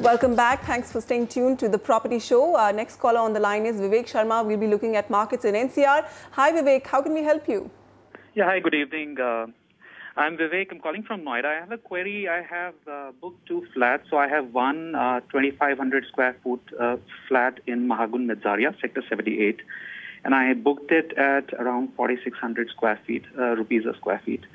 Welcome back. Thanks for staying tuned to the Property Show. Our next caller on the line is Vivek Sharma. We'll be looking at markets in NCR. Hi, Vivek. How can we help you? Yeah, hi, good evening. I'm Vivek. I'm calling from Noida. I have a query. I have booked 2 flats. So I have one 2,500 square foot flat in Mahagun, Medzaria, Sector 78. And I booked it at around 4,600 square feet, rupees a square feet.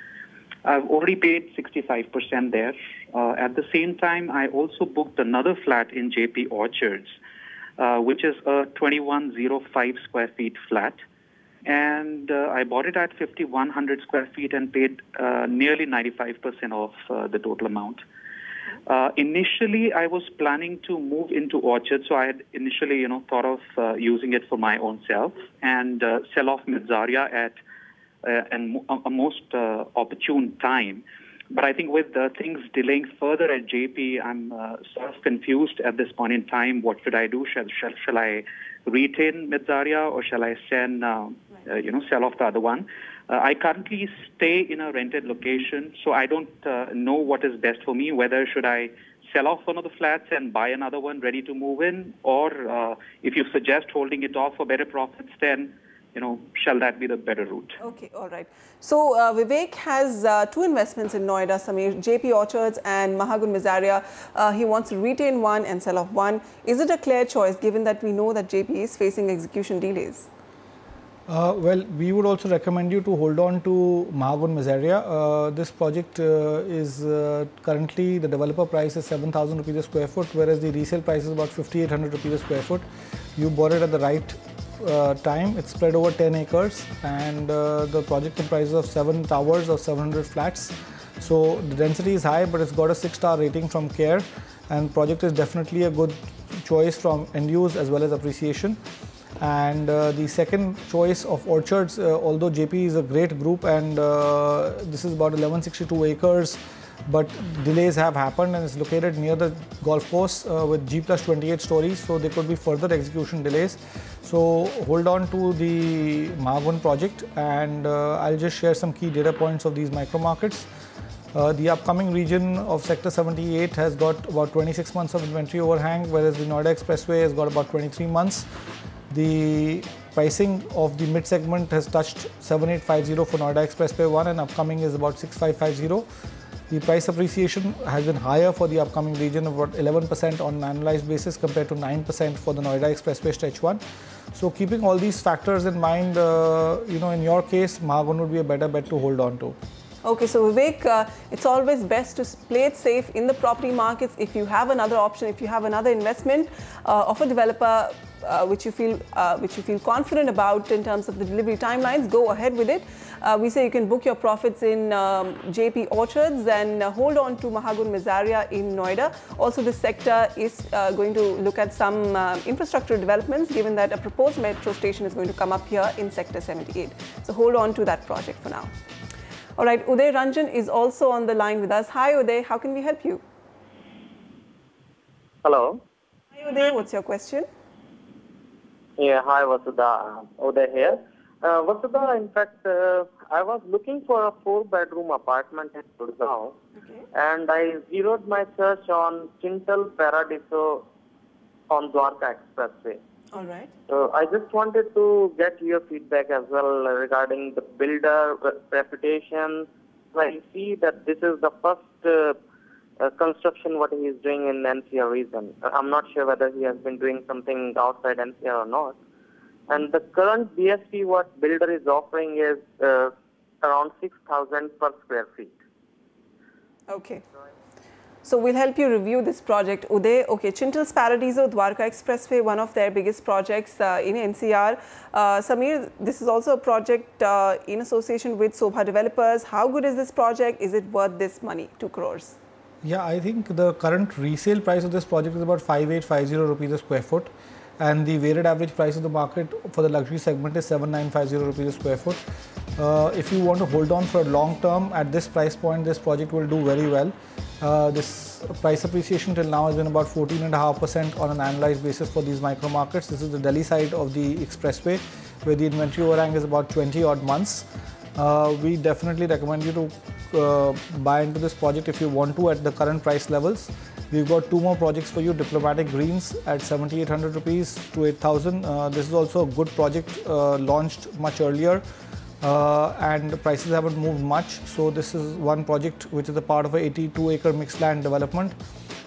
I've already paid 65% there. At the same time, I also booked another flat in JP Orchards, which is a 2,105 square feet flat. And I bought it at 5,100 square feet and paid nearly 95% of the total amount. Initially, I was planning to move into Orchard, so I had initially, thought of using it for my own self and sell off Medzaria at a most opportune time. But I think with things delaying further at JP, I'm sort of confused at this point in time. What should I do? Shall I retain Medzaria or shall I sell off the other one? I currently stay in a rented location, so I don't know what is best for me, whether should I sell off one of the flats and buy another one ready to move in, or if you suggest holding it off for better profits, then shall that be the better route? Okay, all right. So Vivek has 2 investments in Noida, Samir, JP Orchards and Mahagun Medzaria. He wants to retain one and sell off one. Is it a clear choice given that we know that JP is facing execution delays? Well, we would also recommend you to hold on to Mahagun Medzaria. This project is currently the developer price is 7,000 rupees a square foot, whereas the resale price is about 5,800 rupees a square foot. You bought it at the right time. It's spread over 10 acres and the project comprises of 7 towers of 700 flats. So the density is high, but it's got a 6-star rating from CARE, and project is definitely a good choice from end use as well as appreciation. And the second choice of Orchards, although JP is a great group and this is about 1162 acres, but delays have happened and it's located near the golf course with G plus 28 stories, so there could be further execution delays. So hold on to the Mahagun project, and I'll just share some key data points of these micro markets. The upcoming region of Sector 78 has got about 26 months of inventory overhang, whereas the Noida Expressway has got about 23 months. The pricing of the mid segment has touched 7850 for Noida Expressway 1 and upcoming is about 6550. The price appreciation has been higher for the upcoming region, about 11% on an annualized basis compared to 9% for the Noida Expressway Stretch 1. So keeping all these factors in mind, in your case, Mahagun would be a better bet to hold on to. Okay, so Vivek, it's always best to play it safe in the property markets. If you have another option, if you have another investment of a developer which you feel confident about in terms of the delivery timelines, go ahead with it. We say you can book your profits in JP Orchards and hold on to Mahagun Medzaria in Noida. Also, this sector is going to look at some infrastructure developments, given that a proposed metro station is going to come up here in Sector 78. So hold on to that project for now. All right, Uday Ranjan is also on the line with us. Hi Uday, how can we help you? Hello. Hi Uday, what's your question? Yeah, hi Vasudha. Uday here. Vasudha, in fact, I was looking for a 4-bedroom apartment in Gurgaon, and I zeroed my search on Chintal Paradiso on Dwarka Expressway. All right. So I just wanted to get your feedback as well regarding the builder reputation. I see that this is the first construction what he is doing in NCR region. I'm not sure whether he has been doing something outside NCR or not. And the current BSP what builder is offering is around 6,000 per square feet. Okay. So we'll help you review this project, Uday. Okay, Chintal's Paradiso, Dwarka Expressway, one of their biggest projects in NCR. Samir, this is also a project in association with Sobha Developers. How good is this project? Is it worth this money, 2 crores? Yeah, I think the current resale price of this project is about 5,850 rupees a square foot. And the weighted average price of the market for the luxury segment is 7,950 rupees a square foot. If you want to hold on for a long term at this price point, this project will do very well. This price appreciation till now has been about 14.5% on an annualized basis for these micro markets. This is the Delhi side of the expressway, where the inventory overhang is about 20 odd months. We definitely recommend you to buy into this project if you want to at the current price levels. We've got 2 more projects for you, Diplomatic Greens at 7,800 rupees to 8,000. This is also a good project, launched much earlier, and the prices haven't moved much. So this is one project which is a part of a 82-acre mixed land development.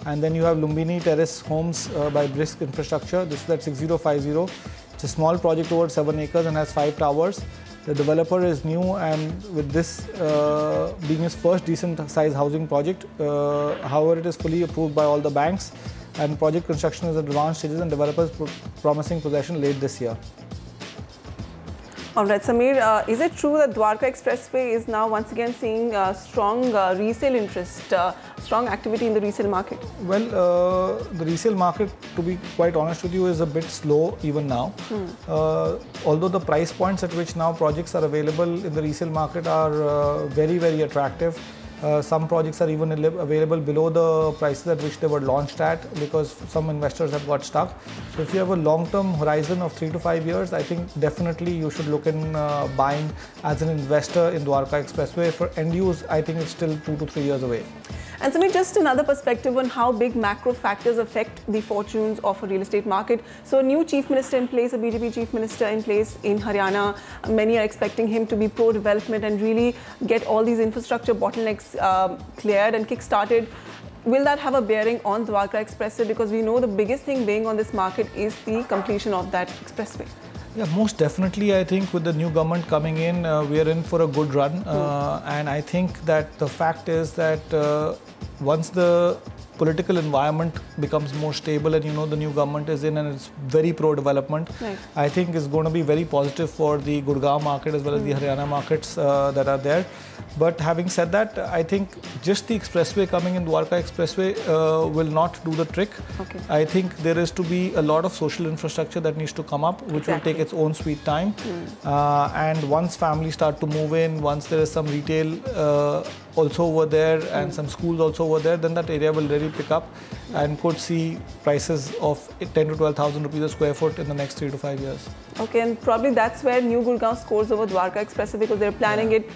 And then you have Lumbini Terrace Homes by Brisk Infrastructure. This is at 6050. It's a small project over 7 acres and has 5 towers. The developer is new, and with this being his first decent size housing project, however, it is fully approved by all the banks, and project construction is at advanced stages, and developers promising possession late this year. All right, Samir, is it true that Dwarka Expressway is now once again seeing strong resale interest, strong activity in the resale market? Well, the resale market, to be quite honest with you, is a bit slow even now. Although the price points at which now projects are available in the resale market are very, very attractive. Some projects are even available below the prices at which they were launched at, because some investors have got stuck. So if you have a long-term horizon of 3 to 5 years, I think definitely you should look in buying as an investor in Dwarka Expressway. For end use, I think it's still 2 to 3 years away. And Samir, just another perspective on how big macro factors affect the fortunes of a real estate market. So a new chief minister in place, a BJP chief minister in place in Haryana, many are expecting him to be pro-development and really get all these infrastructure bottlenecks cleared and kick-started. Will that have a bearing on Dwarka Expressway? Because we know the biggest thing being on this market is the completion of that expressway. Yeah, most definitely. I think with the new government coming in, we are in for a good run. And I think that the fact is that once the political environment becomes more stable and the new government is in and it's very pro-development, right, I think it's going to be very positive for the Gurgaon market as well as the Haryana markets that are there. But having said that, I think just the expressway coming in, Dwarka Expressway, will not do the trick. Okay. I think there is to be a lot of social infrastructure that needs to come up, which will take its own sweet time. And once families start to move in, once there is some retail also over there and some schools also over there, then that area will really pick up and could see prices of 10 to 12,000 rupees a square foot in the next 3 to 5 years. Okay, and probably that's where New Gurgaon scores over Dwarka Expressway, because they're planning it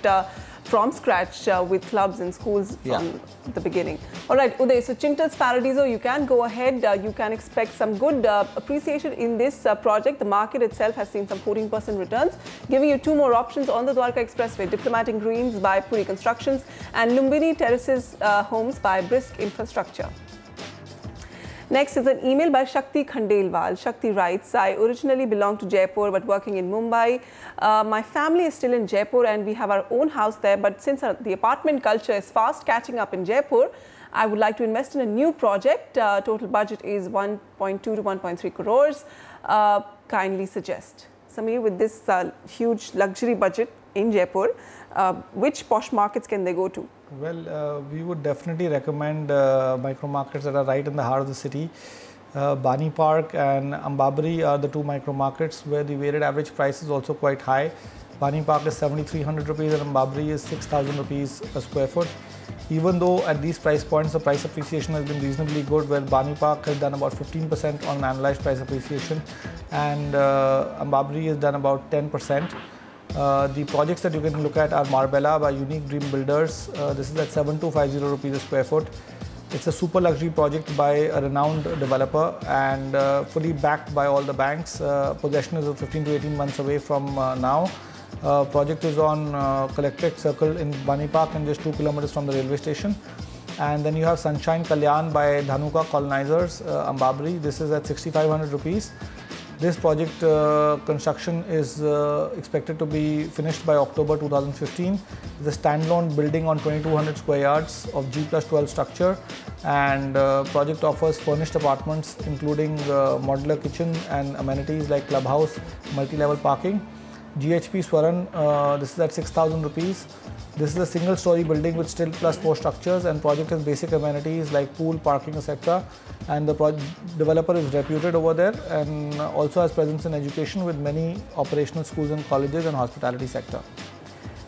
from scratch with clubs and schools from the beginning. All right, Uday, so Chintal's Paradiso, you can go ahead. You can expect some good appreciation in this project. The market itself has seen some 14% returns, giving you 2 more options on the Dwarka Expressway: Diplomatic Greens by Puri Constructions and Lumbini Terraces Homes by Brisk Infrastructure. Next is an email by Shakti Khandelwal. Shakti writes, I originally belong to Jaipur but working in Mumbai. My family is still in Jaipur and we have our own house there, but since the apartment culture is fast catching up in Jaipur, I would like to invest in a new project. Total budget is 1.2 to 1.3 crores. Kindly suggest. Samir, with this huge luxury budget in Jaipur, which posh markets can they go to? Well, we would definitely recommend micro markets that are right in the heart of the city. Bani Park and Ambabari are the 2 micro markets where the weighted average price is also quite high. Bani Park is 7,300 rupees and Ambabari is 6,000 rupees a square foot. Even though at these price points the price appreciation has been reasonably good, where Bani Park has done about 15% on analyzed price appreciation and Ambabari has done about 10%. The projects that you can look at are Marbella by Unique Dream Builders. This is at 7,250 rupees a square foot. It's a super luxury project by a renowned developer and fully backed by all the banks. Possession is 15 to 18 months away from now. Project is on Collectorate Circle in Bani Park and just 2 kilometers from the railway station. And then you have Sunshine Kalyan by Dhanuka Colonizers, Ambabari. This is at 6,500 rupees. This project construction is expected to be finished by October 2015. It's a standalone building on 2,200 square yards of G+12 structure, and project offers furnished apartments including modular kitchen and amenities like clubhouse, multi-level parking. GHP Swaran, this is at 6,000 rupees. This is a single-story building with still plus 4 structures, and project has basic amenities like pool, parking, etc. And the developer is reputed over there and also has presence in education with many operational schools and colleges and hospitality sector.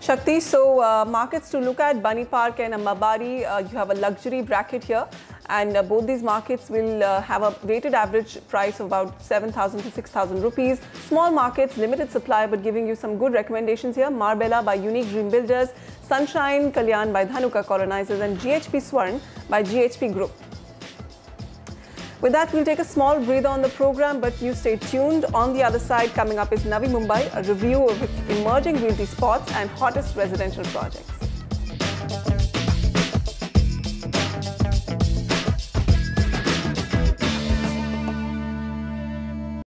Shakti, so markets to look at, Bani Park and Ambabari, you have a luxury bracket here, and both these markets will have a weighted average price of about 7,000 to 6,000 rupees. Small markets, limited supply, but giving you some good recommendations here: Marbella by Unique Dream Builders, Sunshine Kalyan by Dhanuka Colonizers, and GHP Swarn by GHP Group. With that, we'll take a small breather on the program, but you stay tuned. On the other side, coming up is Navi Mumbai, a review of its emerging realty spots and hottest residential projects.